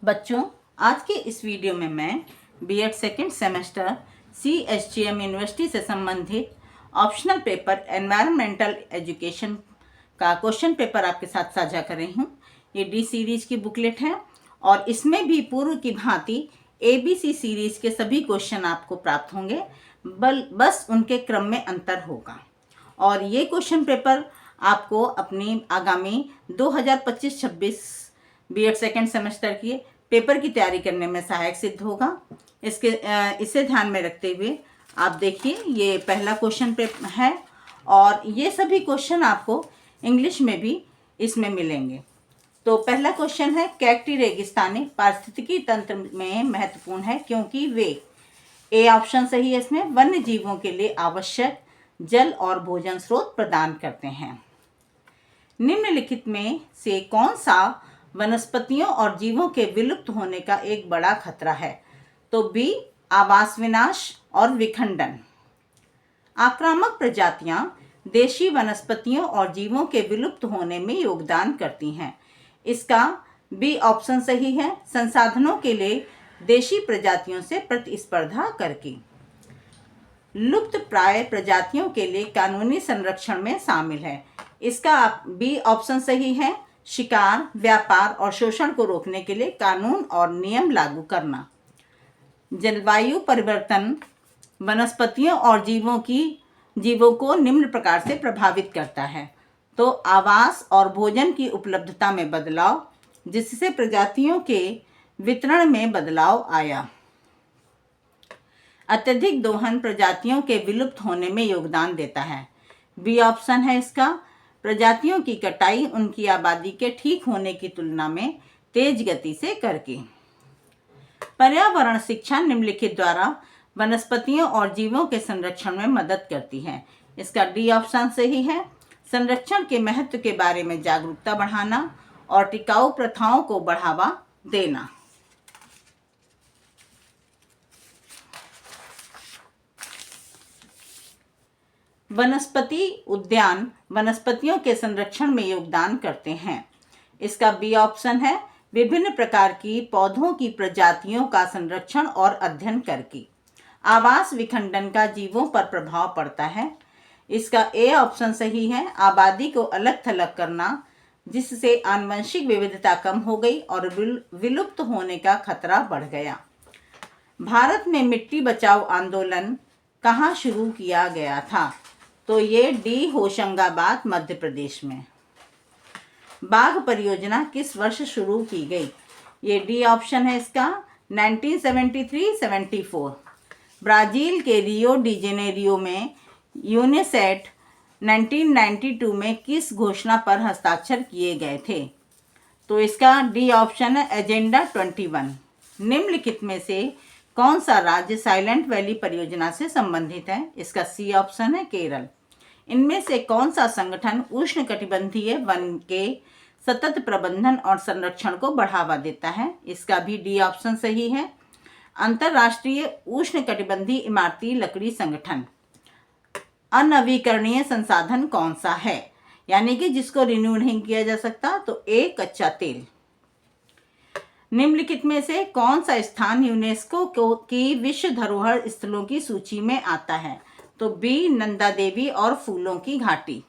बच्चों, आज के इस वीडियो में मैं BEd second semester CHGM university से संबंधित ऑप्शनल पेपर एनवायरमेंटल एजुकेशन का क्वेश्चन पेपर आपके साथ साझा कर रही हूँ। ये डी सीरीज की बुकलेट है और इसमें भी पूर्व की भांति ABC सीरीज के सभी क्वेश्चन आपको प्राप्त होंगे, बस उनके क्रम में अंतर होगा। और ये क्वेश्चन पेपर आपको अपनी आगामी 2025-26 बीएड सेकेंड सेमेस्टर की पेपर की तैयारी करने में सहायक सिद्ध होगा। इसे ध्यान में रखते हुए आप देखिए, ये पहला क्वेश्चन पेपर है और ये सभी क्वेश्चन आपको इंग्लिश में भी इसमें मिलेंगे। तो पहला क्वेश्चन है, कैक्टी रेगिस्तानी पारिस्थितिकी तंत्र में महत्वपूर्ण है क्योंकि वे, ए ऑप्शन सही है इसमें, वन्य जीवों के लिए आवश्यक जल और भोजन स्रोत प्रदान करते हैं। निम्नलिखित में से कौन सा वनस्पतियों और जीवों के विलुप्त होने का एक बड़ा खतरा है? तो बी, आवास विनाश और विखंडन। आक्रामक प्रजातियां देशी वनस्पतियों और जीवों के विलुप्त होने में योगदान करती हैं। इसका बी ऑप्शन सही है, संसाधनों के लिए देशी प्रजातियों से प्रतिस्पर्धा करके। लुप्त प्राय प्रजातियों के लिए कानूनी संरक्षण में शामिल है। इसका बी ऑप्शन सही है, शिकार, व्यापार और शोषण को रोकने के लिए कानून और नियम लागू करना। जलवायु परिवर्तन वनस्पतियों और जीवों को निम्न प्रकार से प्रभावित करता है। तो आवास और भोजन की उपलब्धता में बदलाव, जिससे प्रजातियों के वितरण में बदलाव आया। अत्यधिक दोहन प्रजातियों के विलुप्त होने में योगदान देता है। बी ऑप्शन है इसका, प्रजातियों की कटाई उनकी आबादी के ठीक होने की तुलना में तेज गति से करके। पर्यावरण शिक्षा निम्नलिखित द्वारा वनस्पतियों और जीवों के संरक्षण में मदद करती है। इसका डी ऑप्शन सही है, संरक्षण के महत्व के बारे में जागरूकता बढ़ाना और टिकाऊ प्रथाओं को बढ़ावा देना। वनस्पति उद्यान वनस्पतियों के संरक्षण में योगदान करते हैं। इसका बी ऑप्शन है, विभिन्न प्रकार की पौधों की प्रजातियों का संरक्षण और अध्ययन करके। आवास विखंडन का जीवों पर प्रभाव पड़ता है। इसका ए ऑप्शन सही है, आबादी को अलग थलग करना, जिससे आनुवंशिक विविधता कम हो गई और विलुप्त होने का खतरा बढ़ गया। भारत में मिट्टी बचाओ आंदोलन कहाँ शुरू किया गया था? तो ये डी, होशंगाबाद मध्य प्रदेश में। बाघ परियोजना किस वर्ष शुरू की गई? ये डी ऑप्शन है इसका, 1973-74। ब्राज़ील के रियो डी जेनेरियो में यूनेसेट 1992 में किस घोषणा पर हस्ताक्षर किए गए थे? तो इसका डी ऑप्शन है, एजेंडा 21। निम्नलिखित में से कौन सा राज्य साइलेंट वैली परियोजना से संबंधित है? इसका सी ऑप्शन है, केरल। इनमें से कौन सा संगठन उष्णकटिबंधीय वन के सतत प्रबंधन और संरक्षण को बढ़ावा देता है? इसका भी डी ऑप्शन सही है, अंतर्राष्ट्रीय उष्णकटिबंधीय इमारती लकड़ी संगठन। अनवीकरणीय संसाधन कौन सा है, यानी कि जिसको रिन्यू नहीं किया जा सकता? तो ए, कच्चा तेल। निम्नलिखित में से कौन सा स्थान यूनेस्को की विश्व धरोहर स्थलों की सूची में आता है? तो बी, नंदा देवी और फूलों की घाटी।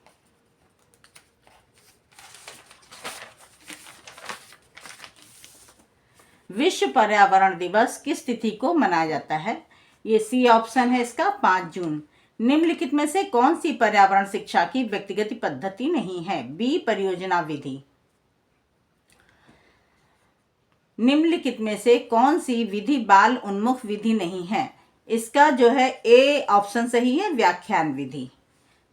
विश्व पर्यावरण दिवस किस तिथि को मनाया जाता है? ये सी ऑप्शन है इसका, 5 जून। निम्नलिखित में से कौन सी पर्यावरण शिक्षा की व्यक्तिगत पद्धति नहीं है? बी, परियोजना विधि। निम्नलिखित में से कौन सी विधि बाल उन्मुख विधि नहीं है? इसका जो है ए ऑप्शन सही है, व्याख्यान विधि।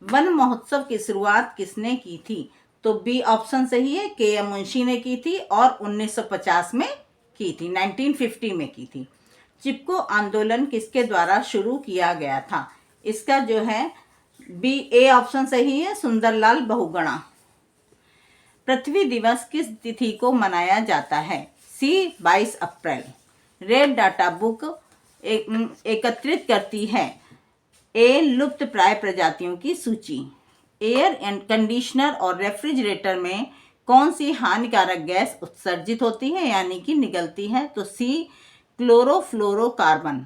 वन महोत्सव की शुरुआत किसने की थी? तो बी ऑप्शन सही है, के.एम. मुंशी ने की थी और 1950 में की थी, 1950 में की थी। चिपको आंदोलन किसके द्वारा शुरू किया गया था? इसका जो है बी, ए ऑप्शन सही है, सुंदरलाल बहुगुणा। पृथ्वी दिवस किस तिथि को मनाया जाता है? सी, 22 अप्रैल। रेड डाटा बुक एकत्रित करती है ए, लुप्त प्राय प्रजातियों की सूची। एयर कंडीशनर और रेफ्रिजरेटर में कौन सी हानिकारक गैस उत्सर्जित होती है यानी कि निकलती है? तो सी क्लोरोफ्लोरोकार्बन।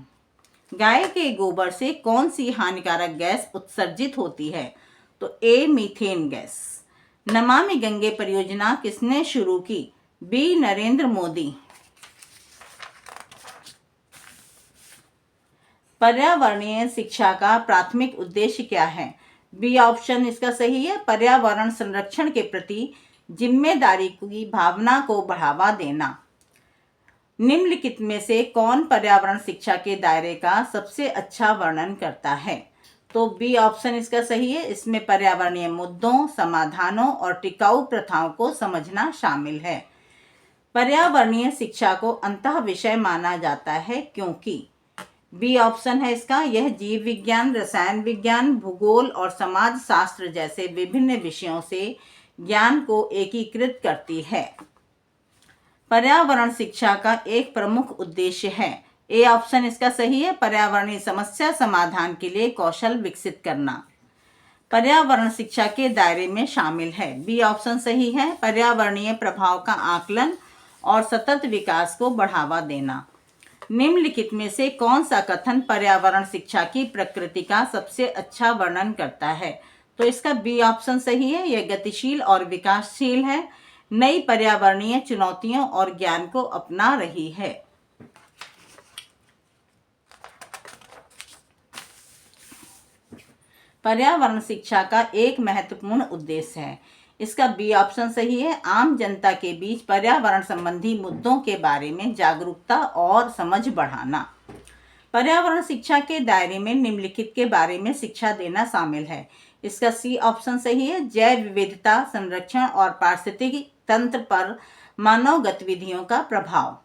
गाय के गोबर से कौन सी हानिकारक गैस उत्सर्जित होती है? तो ए मीथेन गैस। नमामि गंगे परियोजना किसने शुरू की? बी नरेंद्र मोदी। पर्यावरणीय शिक्षा का प्राथमिक उद्देश्य क्या है? बी ऑप्शन इसका सही है, पर्यावरण संरक्षण के प्रति जिम्मेदारी की भावना को बढ़ावा देना। निम्नलिखित में से कौन पर्यावरण शिक्षा के दायरे का सबसे अच्छा वर्णन करता है? तो बी ऑप्शन इसका सही है, इसमें पर्यावरणीय मुद्दों, समाधानों और टिकाऊ प्रथाओं को समझना शामिल है। पर्यावरणीय शिक्षा को अंतः विषय माना जाता है क्योंकि बी ऑप्शन है इसका, यह जीव विज्ञान, रसायन विज्ञान, भूगोल और समाज शास्त्र जैसे विभिन्न विषयों से ज्ञान को एकीकृत करती है। पर्यावरण शिक्षा का एक प्रमुख उद्देश्य है। ए ऑप्शन इसका सही है, पर्यावरणीय समस्या समाधान के लिए कौशल विकसित करना। पर्यावरण शिक्षा के दायरे में शामिल है। बी ऑप्शन सही है, पर्यावरणीय प्रभाव का आकलन और सतत विकास को बढ़ावा देना। निम्नलिखित में से कौन सा कथन पर्यावरण शिक्षा की प्रकृति का सबसे अच्छा वर्णन करता है? तो इसका बी ऑप्शन सही है, यह गतिशील और विकासशील है, नई पर्यावरणीय चुनौतियों और ज्ञान को अपना रही है। पर्यावरण शिक्षा का एक महत्वपूर्ण उद्देश्य है। इसका बी ऑप्शन सही है, आम जनता के बीच पर्यावरण संबंधी मुद्दों के बारे में जागरूकता और समझ बढ़ाना। पर्यावरण शिक्षा के दायरे में निम्नलिखित के बारे में शिक्षा देना शामिल है। इसका सी ऑप्शन सही है, जैव विविधता संरक्षण और पारिस्थितिकी तंत्र पर मानव गतिविधियों का प्रभाव।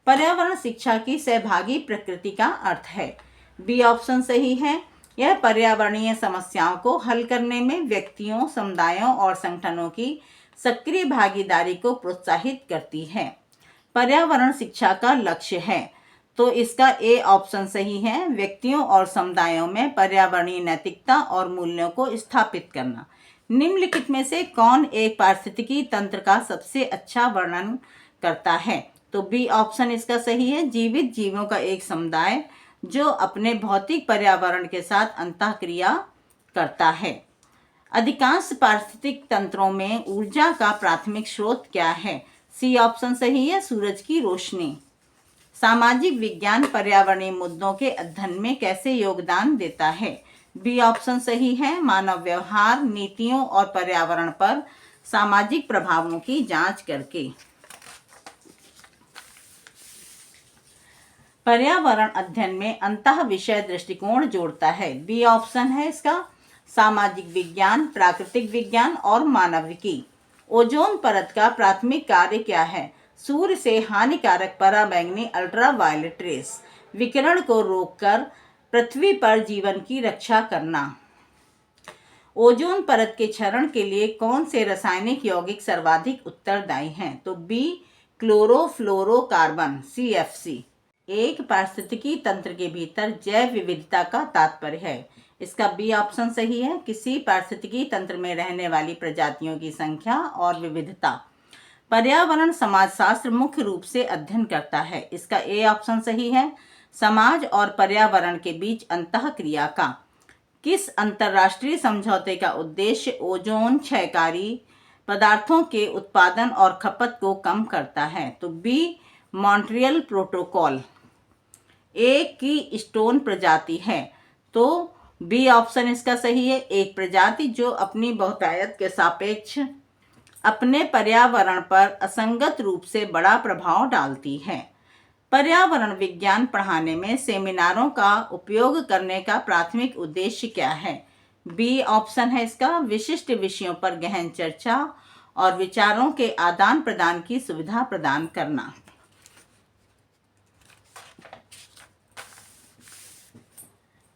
पर्यावरण शिक्षा की सहभागी प्रकृति का अर्थ है। बी ऑप्शन सही है, यह पर्यावरणीय समस्याओं को हल करने में व्यक्तियों, समुदायों और संगठनों की सक्रिय भागीदारी को प्रोत्साहित करती है। पर्यावरण शिक्षा का लक्ष्य है, तो इसका ए ऑप्शन सही है, व्यक्तियों और समुदायों में पर्यावरणीय नैतिकता और मूल्यों को स्थापित करना। निम्नलिखित में से कौन एक पारिस्थितिकी तंत्र का सबसे अच्छा वर्णन करता है? तो बी ऑप्शन इसका सही है, जीवित जीवों का एक समुदाय जो अपने भौतिक पर्यावरण के साथ अंतःक्रिया करता है। अधिकांश पारिस्थितिक तंत्रों में ऊर्जा का प्राथमिक स्रोत क्या है? सी ऑप्शन सही है, सूरज की रोशनी। सामाजिक विज्ञान पर्यावरणीय मुद्दों के अध्ययन में कैसे योगदान देता है? बी ऑप्शन सही है, मानव व्यवहार, नीतियों और पर्यावरण पर सामाजिक प्रभावों की जांच करके। पर्यावरण अध्ययन में अंतः विषय दृष्टिकोण जोड़ता है। बी ऑप्शन है इसका, सामाजिक विज्ञान, प्राकृतिक विज्ञान और मानविकी। ओजोन परत का प्राथमिक कार्य क्या है? सूर्य से हानिकारक पराबैंगनी अल्ट्रावायलेट रेस विकिरण को रोककर पृथ्वी पर जीवन की रक्षा करना। ओजोन परत के क्षरण के लिए कौन से रासायनिक यौगिक सर्वाधिक उत्तरदायी हैं? तो बी क्लोरोफ्लोरोकार्बन CFC। एक पारिस्थितिकी तंत्र के भीतर जैव विविधता का तात्पर्य है। इसका बी ऑप्शन सही है, किसी पारिस्थितिकी तंत्र में रहने वाली प्रजातियों की संख्या और विविधता। पर्यावरण समाजशास्त्र मुख्य रूप से अध्ययन करता है। इसका ए ऑप्शन सही है, समाज और पर्यावरण के बीच अंतःक्रिया का। किस अंतर्राष्ट्रीय समझौते का उद्देश्य ओजोन क्षयकारी पदार्थों के उत्पादन और खपत को कम करता है? तो बी मॉन्ट्रियल प्रोटोकॉल। एक की स्टोन प्रजाति है, तो बी ऑप्शन इसका सही है, एक प्रजाति जो अपनी बहुतायत के सापेक्ष अपने पर्यावरण पर असंगत रूप से बड़ा प्रभाव डालती है। पर्यावरण विज्ञान पढ़ाने में सेमिनारों का उपयोग करने का प्राथमिक उद्देश्य क्या है? बी ऑप्शन है इसका, विशिष्ट विषयों पर गहन चर्चा और विचारों के आदान प्रदान की सुविधा प्रदान करना।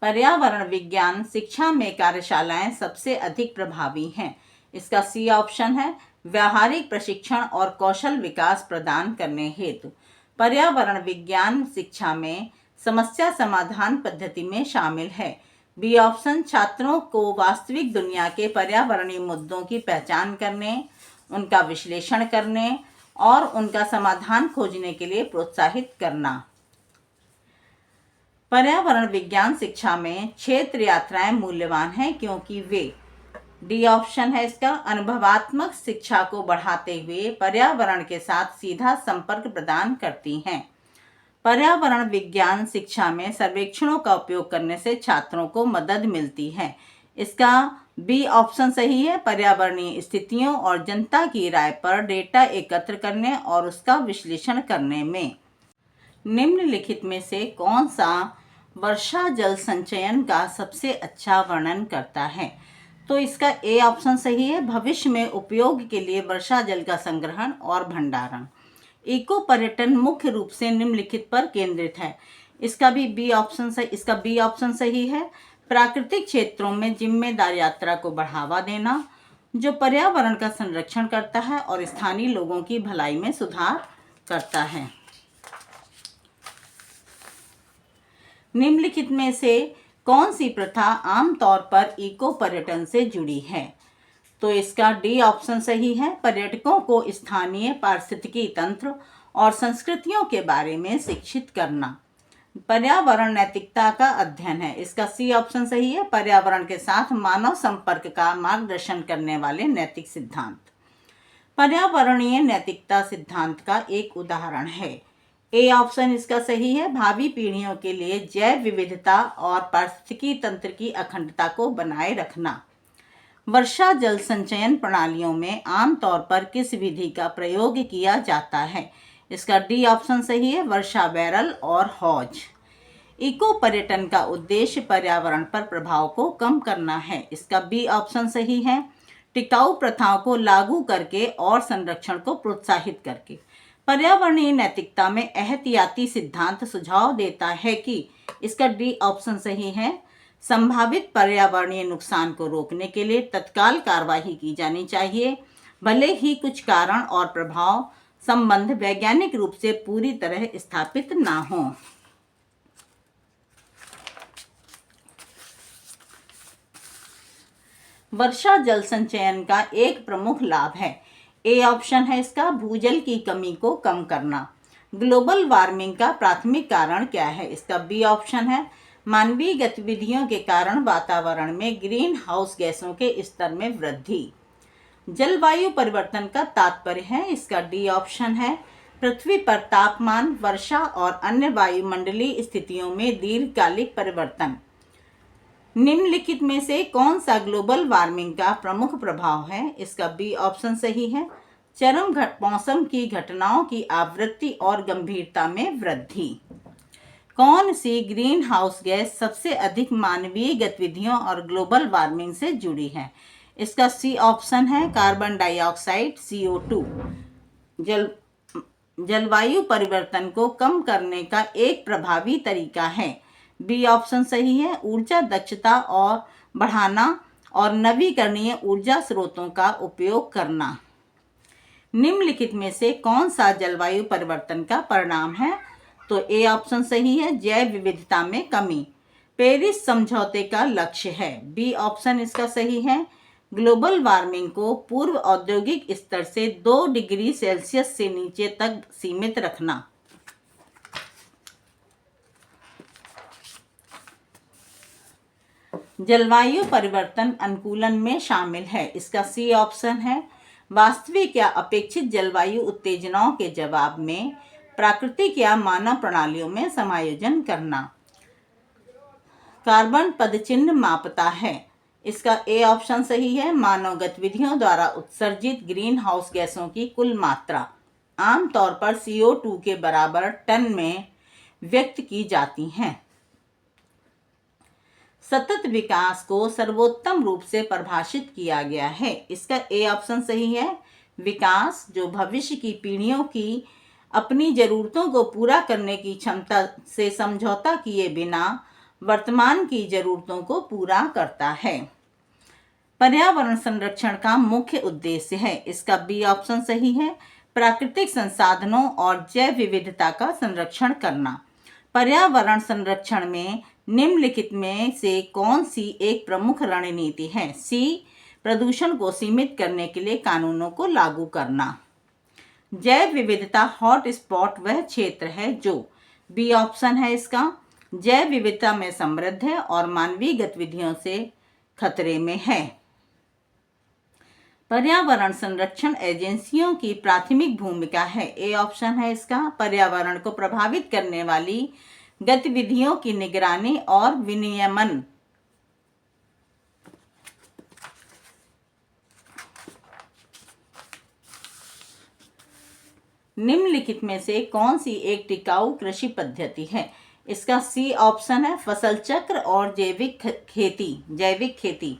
पर्यावरण विज्ञान शिक्षा में कार्यशालाएं सबसे अधिक प्रभावी हैं। इसका सी ऑप्शन है, व्यावहारिक प्रशिक्षण और कौशल विकास प्रदान करने हेतु। पर्यावरण विज्ञान शिक्षा में समस्या समाधान पद्धति में शामिल है। बी ऑप्शन, छात्रों को वास्तविक दुनिया के पर्यावरणीय मुद्दों की पहचान करने, उनका विश्लेषण करने और उनका समाधान खोजने के लिए प्रोत्साहित करना। पर्यावरण विज्ञान शिक्षा में क्षेत्र यात्राएं मूल्यवान हैं क्योंकि वे, डी ऑप्शन है इसका, अनुभवात्मक शिक्षा को बढ़ाते हुए पर्यावरण के साथ सीधा संपर्क प्रदान करती हैं। पर्यावरण विज्ञान शिक्षा में सर्वेक्षणों का उपयोग करने से छात्रों को मदद मिलती है। इसका बी ऑप्शन सही है। पर्यावरणीय स्थितियों और जनता की राय पर डेटा एकत्र करने और उसका विश्लेषण करने में। निम्नलिखित में से कौन सा वर्षा जल संचयन का सबसे अच्छा वर्णन करता है? तो इसका ए ऑप्शन सही है। भविष्य में उपयोग के लिए वर्षा जल का संग्रहण और भंडारण। इको पर्यटन मुख्य रूप से निम्नलिखित पर केंद्रित है। इसका बी ऑप्शन सही है। प्राकृतिक क्षेत्रों में जिम्मेदार यात्रा को बढ़ावा देना, जो पर्यावरण का संरक्षण करता है और स्थानीय लोगों की भलाई में सुधार करता है। निम्नलिखित में से कौन सी प्रथा आमतौर पर इको पर्यटन से जुड़ी है? तो इसका डी ऑप्शन सही है। पर्यटकों को स्थानीय पारिस्थितिकी तंत्र और संस्कृतियों के बारे में शिक्षित करना। पर्यावरण नैतिकता का अध्ययन है। इसका सी ऑप्शन सही है। पर्यावरण के साथ मानव संपर्क का मार्गदर्शन करने वाले नैतिक सिद्धांत। पर्यावरणीय नैतिकता सिद्धांत का एक उदाहरण है। ए ऑप्शन इसका सही है। भावी पीढ़ियों के लिए जैव विविधता और पारिस्थितिकी तंत्र की अखंडता को बनाए रखना। वर्षा जल संचयन प्रणालियों में आमतौर पर किस विधि का प्रयोग किया जाता है? इसका डी ऑप्शन सही है। वर्षा बैरल और हौज। इको पर्यटन का उद्देश्य पर्यावरण पर प्रभाव को कम करना है। इसका बी ऑप्शन सही है। टिकाऊ प्रथाओं को लागू करके और संरक्षण को प्रोत्साहित करके। पर्यावरणीय नैतिकता में एहतियाती सिद्धांत सुझाव देता है कि, इसका डी ऑप्शन सही है, संभावित पर्यावरणीय नुकसान को रोकने के लिए तत्काल कार्रवाई की जानी चाहिए, भले ही कुछ कारण और प्रभाव संबंध वैज्ञानिक रूप से पूरी तरह स्थापित ना हो। वर्षा जल संचयन का एक प्रमुख लाभ है। ए ऑप्शन है इसका, भूजल की कमी को कम करना। ग्लोबल वार्मिंग का प्राथमिक कारण क्या है? इसका बी ऑप्शन है, मानवीय गतिविधियों के कारण वातावरण में ग्रीन हाउस गैसों के स्तर में वृद्धि। जलवायु परिवर्तन का तात्पर्य है। इसका डी ऑप्शन है, पृथ्वी पर तापमान, वर्षा और अन्य वायुमंडलीय स्थितियों में दीर्घकालिक परिवर्तन। निम्नलिखित में से कौन सा ग्लोबल वार्मिंग का प्रमुख प्रभाव है? इसका बी ऑप्शन सही है, चरम मौसम की घटनाओं की आवृत्ति और गंभीरता में वृद्धि। कौन सी ग्रीन हाउस गैस सबसे अधिक मानवीय गतिविधियों और ग्लोबल वार्मिंग से जुड़ी है? इसका सी ऑप्शन है, कार्बन डाइऑक्साइड CO2। जलवायु परिवर्तन को कम करने का एक प्रभावी तरीका है। बी ऑप्शन सही है, ऊर्जा दक्षता और बढ़ाना और नवीकरणीय ऊर्जा स्रोतों का उपयोग करना। निम्नलिखित में से कौन सा जलवायु परिवर्तन का परिणाम है? तो ए ऑप्शन सही है, जैव विविधता में कमी। पेरिस समझौते का लक्ष्य है। बी ऑप्शन इसका सही है, ग्लोबल वार्मिंग को पूर्व औद्योगिक स्तर से 2 डिग्री सेल्सियस से नीचे तक सीमित रखना। जलवायु परिवर्तन अनुकूलन में शामिल है। इसका सी ऑप्शन है, वास्तविक या अपेक्षित जलवायु उत्तेजनाओं के जवाब में प्राकृतिक या मानव प्रणालियों में समायोजन करना। कार्बन पदचिह्न मापता है। इसका ए ऑप्शन सही है, मानव गतिविधियों द्वारा उत्सर्जित ग्रीन हाउस गैसों की कुल मात्रा आमतौर पर CO2 के बराबर टन में व्यक्त की जाती हैं। सतत विकास को सर्वोत्तम रूप से परिभाषित किया गया है। इसका ए ऑप्शन सही है, विकास जो भविष्य की पीढ़ियों की अपनी जरूरतों को पूरा करने की क्षमता से समझौता किए बिना वर्तमान की जरूरतों को पूरा करता है। पर्यावरण संरक्षण का मुख्य उद्देश्य है। इसका बी ऑप्शन सही है, प्राकृतिक संसाधनों और जैव विविधता का संरक्षण करना। पर्यावरण संरक्षण में निम्नलिखित में से कौन सी एक प्रमुख रणनीति है? सी, प्रदूषण को सीमित करने के लिए कानूनों को लागू करना। जैव विविधता हॉट स्पॉट वह क्षेत्र है जो, बी ऑप्शन है इसका, जैव विविधता में समृद्ध है और मानवीय गतिविधियों से खतरे में है। पर्यावरण संरक्षण एजेंसियों की प्राथमिक भूमिका है, ए ऑप्शन है इसका, पर्यावरण को प्रभावित करने वाली गतिविधियों की निगरानी और विनियमन। निम्नलिखित में से कौन सी एक टिकाऊ कृषि पद्धति है? इसका सी ऑप्शन है, फसल चक्र और जैविक खेती।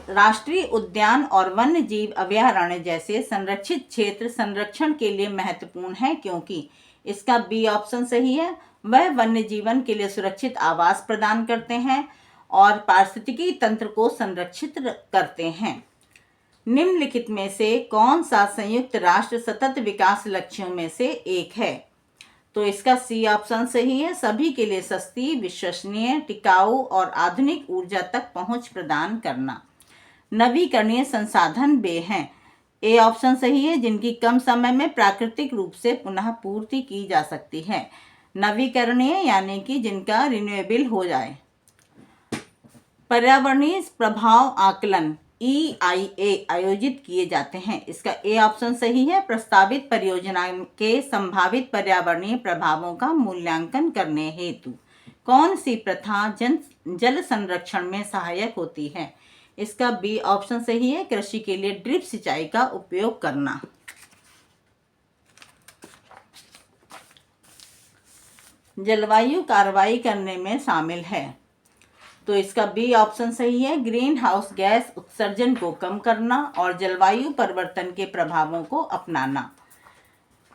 राष्ट्रीय उद्यान और वन्य जीव अभयारण्य जैसे संरक्षित क्षेत्र संरक्षण के लिए महत्वपूर्ण है क्योंकि, इसका बी ऑप्शन सही है, वह वन्य जीवन के लिए सुरक्षित आवास प्रदान करते हैं और पारिस्थितिकी तंत्र को संरक्षित करते हैं। निम्नलिखित में से कौन सा संयुक्त राष्ट्र सतत विकास लक्ष्यों में से एक है? तो इसका सी ऑप्शन सही है, सभी के लिए सस्ती, विश्वसनीय, टिकाऊ और आधुनिक ऊर्जा तक पहुंच प्रदान करना। नवीकरणीय संसाधन वे हैं, ए ऑप्शन सही है, जिनकी कम समय में प्राकृतिक रूप से पुनः पूर्ति की जा सकती है। नवीकरणीय यानी कि जिनका रिन्यूएबल हो जाए। पर्यावरणीय प्रभाव आकलन EIA आयोजित किए जाते हैं, इसका ए ऑप्शन सही है, प्रस्तावित परियोजना के संभावित पर्यावरणीय प्रभावों का मूल्यांकन करने हेतु। कौन सी प्रथा जल संरक्षण में सहायक होती है? इसका बी ऑप्शन सही है, कृषि के लिए ड्रिप सिंचाई का उपयोग करना। जलवायु कार्रवाई करने में शामिल है, तो इसका बी ऑप्शन सही है, ग्रीन हाउस गैस उत्सर्जन को कम करना और जलवायु परिवर्तन के प्रभावों को अपनाना।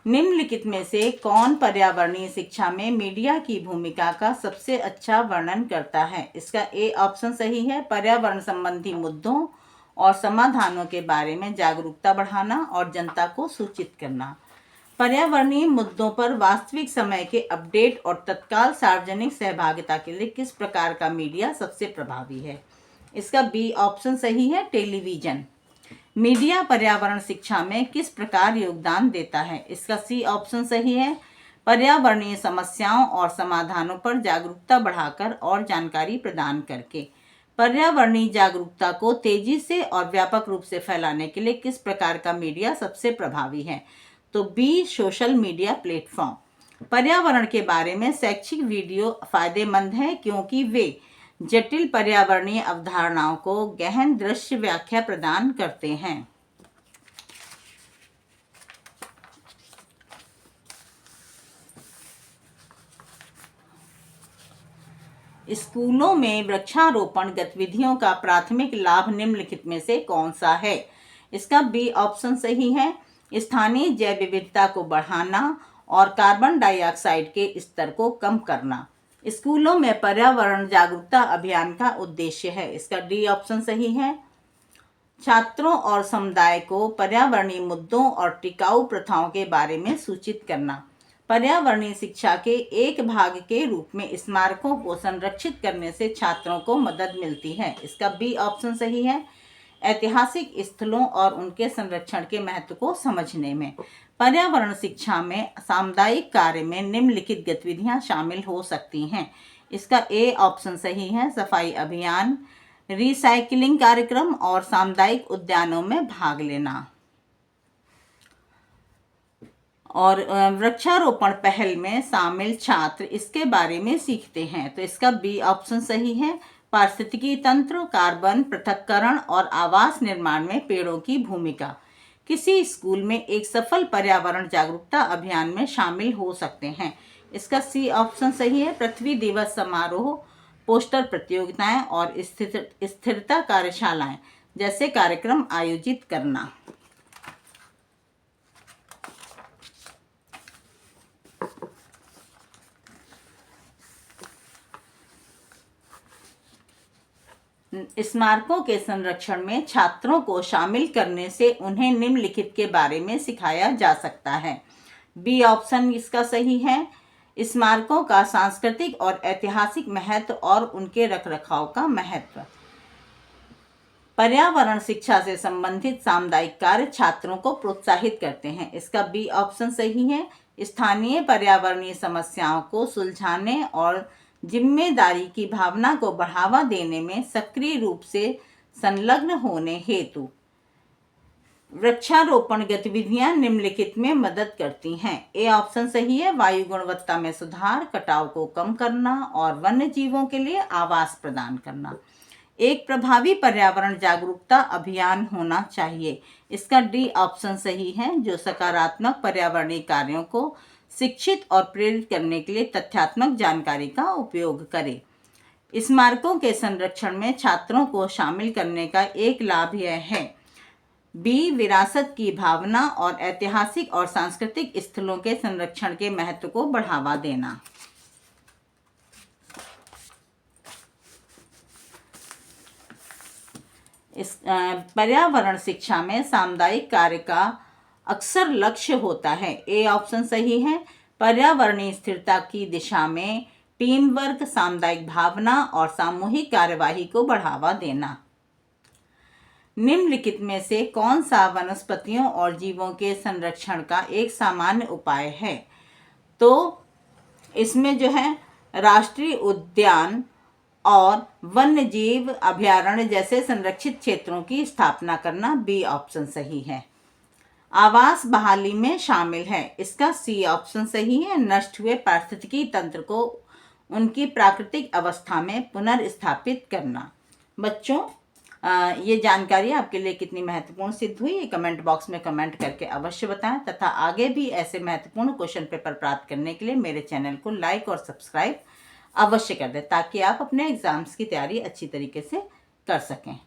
निम्नलिखित में से कौन पर्यावरणीय शिक्षा में मीडिया की भूमिका का सबसे अच्छा वर्णन करता है? इसका ए ऑप्शन सही है, पर्यावरण संबंधी मुद्दों और समाधानों के बारे में जागरूकता बढ़ाना और जनता को सूचित करना। पर्यावरणीय मुद्दों पर वास्तविक समय के अपडेट और तत्काल सार्वजनिक सहभागिता के लिए किस प्रकार का मीडिया सबसे प्रभावी है? इसका बी ऑप्शन सही है, टेलीविजन। मीडिया पर्यावरण शिक्षा में किस प्रकार योगदान देता है? इसका सी ऑप्शन सही है, पर्यावरणीय समस्याओं और समाधानों पर जागरूकता बढ़ाकर और जानकारी प्रदान करके। पर्यावरणीय जागरूकता को तेजी से और व्यापक रूप से फैलाने के लिए किस प्रकार का मीडिया सबसे प्रभावी है? तो बी सोशल मीडिया प्लेटफॉर्म। पर्यावरण के बारे में शैक्षिक वीडियो फायदेमंद है क्योंकि वे जटिल पर्यावरणीय अवधारणाओं को गहन दृश्य व्याख्या प्रदान करते हैं। स्कूलों में वृक्षारोपण गतिविधियों का प्राथमिक लाभ निम्नलिखित में से कौन सा है? इसका बी ऑप्शन सही है, स्थानीय जैव विविधता को बढ़ाना और कार्बन डाइऑक्साइड के स्तर को कम करना। स्कूलों में पर्यावरण जागरूकता अभियान का उद्देश्य है, इसका डी ऑप्शन सही है, छात्रों और समुदाय को पर्यावरणीय मुद्दों और टिकाऊ प्रथाओं के बारे में सूचित करना। पर्यावरणीय शिक्षा के एक भाग के रूप में स्मारकों को संरक्षित करने से छात्रों को मदद मिलती है, इसका बी ऑप्शन सही है, ऐतिहासिक स्थलों और उनके संरक्षण के महत्व को समझने में। पर्यावरण शिक्षा में सामुदायिक कार्य में निम्नलिखित गतिविधियां शामिल हो सकती हैं, इसका ए ऑप्शन सही है, सफाई अभियान, रिसाइकलिंग कार्यक्रम और सामुदायिक उद्यानों में भाग लेना। और वृक्षारोपण पहल में शामिल छात्र इसके बारे में सीखते हैं, तो इसका बी ऑप्शन सही है, पारिस्थितिकी तंत्र, कार्बन पृथक्करण और आवास निर्माण में पेड़ों की भूमिका। किसी स्कूल में एक सफल पर्यावरण जागरूकता अभियान में शामिल हो सकते हैं, इसका सी ऑप्शन सही है, पृथ्वी दिवस समारोह, पोस्टर प्रतियोगिताएं और स्थिरता कार्यशालाएं जैसे कार्यक्रम आयोजित करना। स्मारकों के संरक्षण में छात्रों को शामिल करने से उन्हें निम्नलिखित के बारे में सिखाया जा सकता है। बी ऑप्शन इसका सही है, स्मारकों का सांस्कृतिक और ऐतिहासिक महत्व और उनके रखरखाव का महत्व। पर्यावरण शिक्षा से संबंधित सामुदायिक कार्य छात्रों को प्रोत्साहित करते हैं। इसका बी ऑप्शन सही है। स्थानीय पर्यावरणीय समस्याओं को सुलझाने और जिम्मेदारी की भावना को बढ़ावा देने में सक्रिय रूप से संलग्न होने हेतु वृक्षारोपण गतिविधियां निम्नलिखित में मदद करती हैं। ए ऑप्शन सही है। वायु गुणवत्ता में सुधार, कटाव को कम करना और वन्य जीवों के लिए आवास प्रदान करना। एक प्रभावी पर्यावरण जागरूकता अभियान होना चाहिए। इसका डी ऑप्शन सही है, जो सकारात्मक पर्यावरणीय कार्यों को शिक्षित और प्रेरित करने के लिए तथ्यात्मक जानकारी का उपयोग करे। स्मारकों के संरक्षण में छात्रों को शामिल करने का एक लाभ यह है। बी विरासत की भावना और ऐतिहासिक और सांस्कृतिक स्थलों के संरक्षण के महत्व को बढ़ावा देना। इस पर्यावरण शिक्षा में सामुदायिक कार्य का अक्सर लक्ष्य होता है। ए ऑप्शन सही है। पर्यावरणीय स्थिरता की दिशा में टीम वर्क, सामुदायिक भावना और सामूहिक कार्यवाही को बढ़ावा देना। निम्नलिखित में से कौन सा वनस्पतियों और जीवों के संरक्षण का एक सामान्य उपाय है? तो इसमें जो है राष्ट्रीय उद्यान और वन्य जीव अभयारण्य जैसे संरक्षित क्षेत्रों की स्थापना करना बी ऑप्शन सही है। आवास बहाली में शामिल है। इसका सी ऑप्शन सही है। नष्ट हुए पारिस्थितिकी तंत्र को उनकी प्राकृतिक अवस्था में पुनर्स्थापित करना। बच्चों, ये जानकारी आपके लिए कितनी महत्वपूर्ण सिद्ध हुई, ये कमेंट बॉक्स में कमेंट करके अवश्य बताएं तथा आगे भी ऐसे महत्वपूर्ण क्वेश्चन पेपर प्राप्त करने के लिए मेरे चैनल को लाइक और सब्सक्राइब अवश्य कर दें, ताकि आप अपने एग्जाम्स की तैयारी अच्छी तरीके से कर सकें।